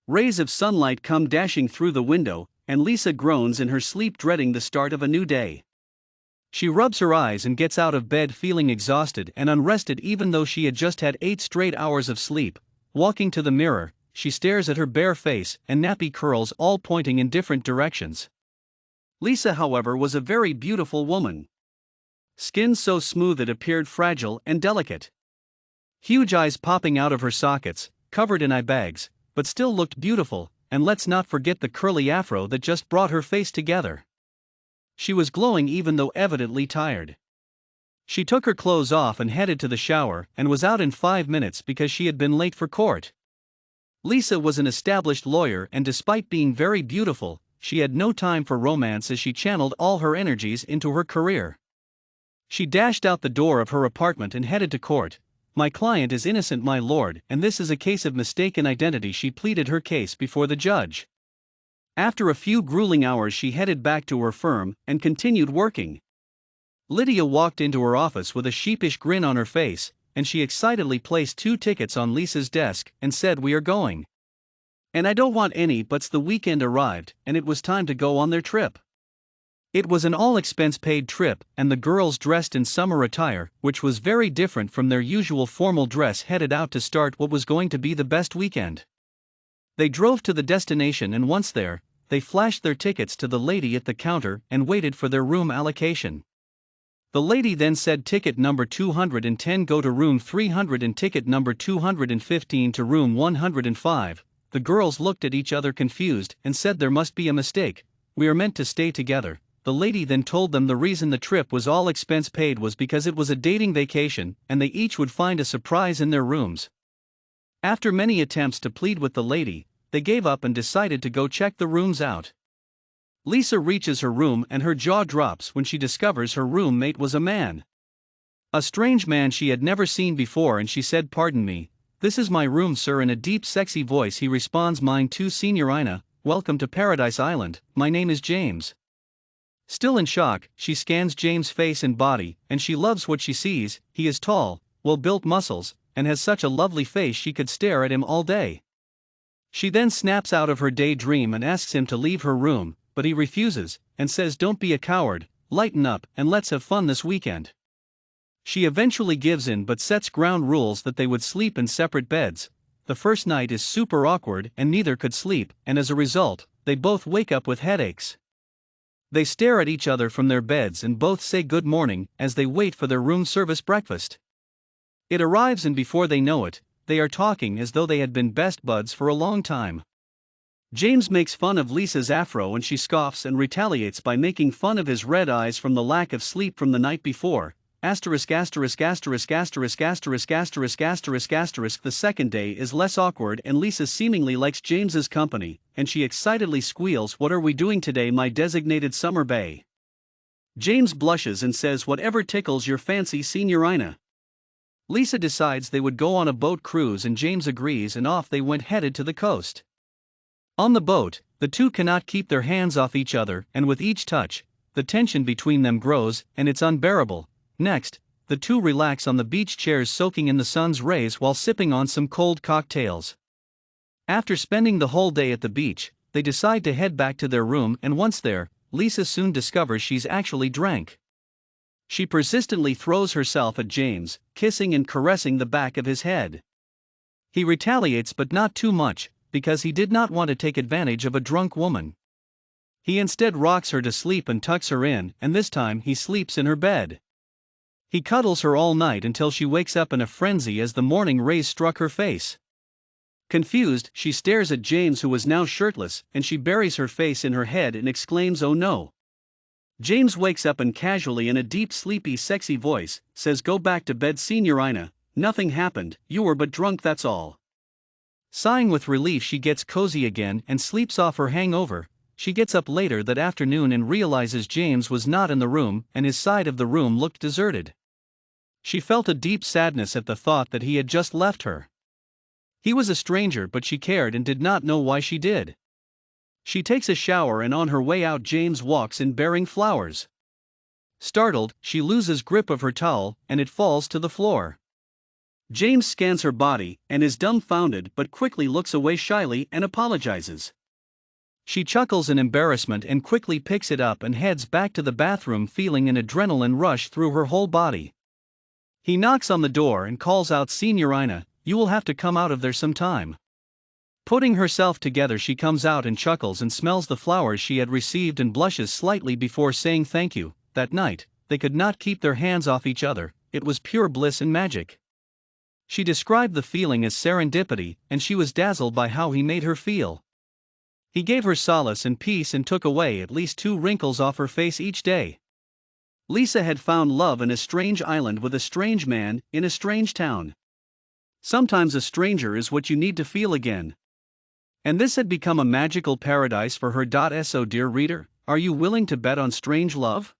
Rays of sunlight come dashing through the window, and Lisa groans in her sleep, dreading the start of a new day. She rubs her eyes and gets out of bed feeling exhausted and unrested, even though she had just had 8 straight hours of sleep. Walking to the mirror, she stares at her bare face and nappy curls, all pointing in different directions. Lisa, however, was a very beautiful woman. Skin so smooth it appeared fragile and delicate. Huge eyes popping out of her sockets, covered in eye bags, but still looked beautiful, and let's not forget the curly afro that just brought her face together. She was glowing even though evidently tired. She took her clothes off and headed to the shower and was out in 5 minutes because she had been late for court. Lisa was an established lawyer, and despite being very beautiful, she had no time for romance as she channeled all her energies into her career. She dashed out the door of her apartment and headed to court. "My client is innocent, my lord, and this is a case of mistaken identity," she pleaded her case before the judge. After a few grueling hours, she headed back to her firm and continued working. Lydia walked into her office with a sheepish grin on her face, and she excitedly placed 2 tickets on Lisa's desk and said, "We are going." "And I don't want any buts." The weekend arrived, and it was time to go on their trip. It was an all-expense-paid trip, and the girls, dressed in summer attire, which was very different from their usual formal dress, headed out to start what was going to be the best weekend. They drove to the destination, and once there, they flashed their tickets to the lady at the counter and waited for their room allocation. The lady then said, "Ticket number 210 go to room 300 and ticket number 215 to room 105. The girls looked at each other confused and said, "There must be a mistake. We are meant to stay together." The lady then told them the reason the trip was all expense paid was because it was a dating vacation and they each would find a surprise in their rooms. After many attempts to plead with the lady, they gave up and decided to go check the rooms out. Lisa reaches her room and her jaw drops when she discovers her roommate was a man. A strange man she had never seen before, and she said, "Pardon me, this is my room, sir." In a deep sexy voice he responds, "Mine too, Signorina, welcome to Paradise Island, my name is James." Still in shock, she scans James' face and body, and she loves what she sees. He is tall, well-built muscles, and has such a lovely face she could stare at him all day. She then snaps out of her daydream and asks him to leave her room, but he refuses, and says, "Don't be a coward, lighten up and let's have fun this weekend." She eventually gives in but sets ground rules that they would sleep in separate beds. The first night is super awkward and neither could sleep, and as a result, they both wake up with headaches. They stare at each other from their beds and both say good morning as they wait for their room service breakfast. It arrives, and before they know it, they are talking as though they had been best buds for a long time. James makes fun of Lisa's afro and she scoffs and retaliates by making fun of his red eyes from the lack of sleep from the night before. The second day is less awkward and Lisa seemingly likes James's company, and she excitedly squeals, "What are we doing today, my designated summer bae?" James blushes and says, "Whatever tickles your fancy, Signorina." Lisa decides they would go on a boat cruise and James agrees, and off they went, headed to the coast. On the boat, the two cannot keep their hands off each other, and with each touch, the tension between them grows, and it's unbearable. Next, the two relax on the beach chairs, soaking in the sun's rays while sipping on some cold cocktails. After spending the whole day at the beach, they decide to head back to their room, and once there, Lisa soon discovers she's actually drank. She persistently throws herself at James, kissing and caressing the back of his head. He retaliates, but not too much, because he did not want to take advantage of a drunk woman. He instead rocks her to sleep and tucks her in, and this time he sleeps in her bed. He cuddles her all night until she wakes up in a frenzy as the morning rays struck her face. Confused, she stares at James, who was now shirtless, and she buries her face in her head and exclaims, "Oh no." James wakes up and casually, in a deep, sleepy, sexy voice, says, "Go back to bed, Signorina, nothing happened, you were but drunk, that's all." Sighing with relief, she gets cozy again and sleeps off her hangover. She gets up later that afternoon and realizes James was not in the room, and his side of the room looked deserted. She felt a deep sadness at the thought that he had just left her. He was a stranger, but she cared and did not know why she did. She takes a shower, and on her way out James walks in bearing flowers. Startled, she loses grip of her towel, and it falls to the floor. James scans her body and is dumbfounded but quickly looks away shyly and apologizes. She chuckles in embarrassment and quickly picks it up and heads back to the bathroom, feeling an adrenaline rush through her whole body. He knocks on the door and calls out, "Signorina, you will have to come out of there sometime." Putting herself together, she comes out and chuckles and smells the flowers she had received and blushes slightly before saying thank you. That night, they could not keep their hands off each other. It was pure bliss and magic. She described the feeling as serendipity, and she was dazzled by how he made her feel. He gave her solace and peace and took away at least 2 wrinkles off her face each day. Lisa had found love in a strange island with a strange man in a strange town. Sometimes a stranger is what you need to feel again. And this had become a magical paradise for her. So, dear reader, are you willing to bet on strange love?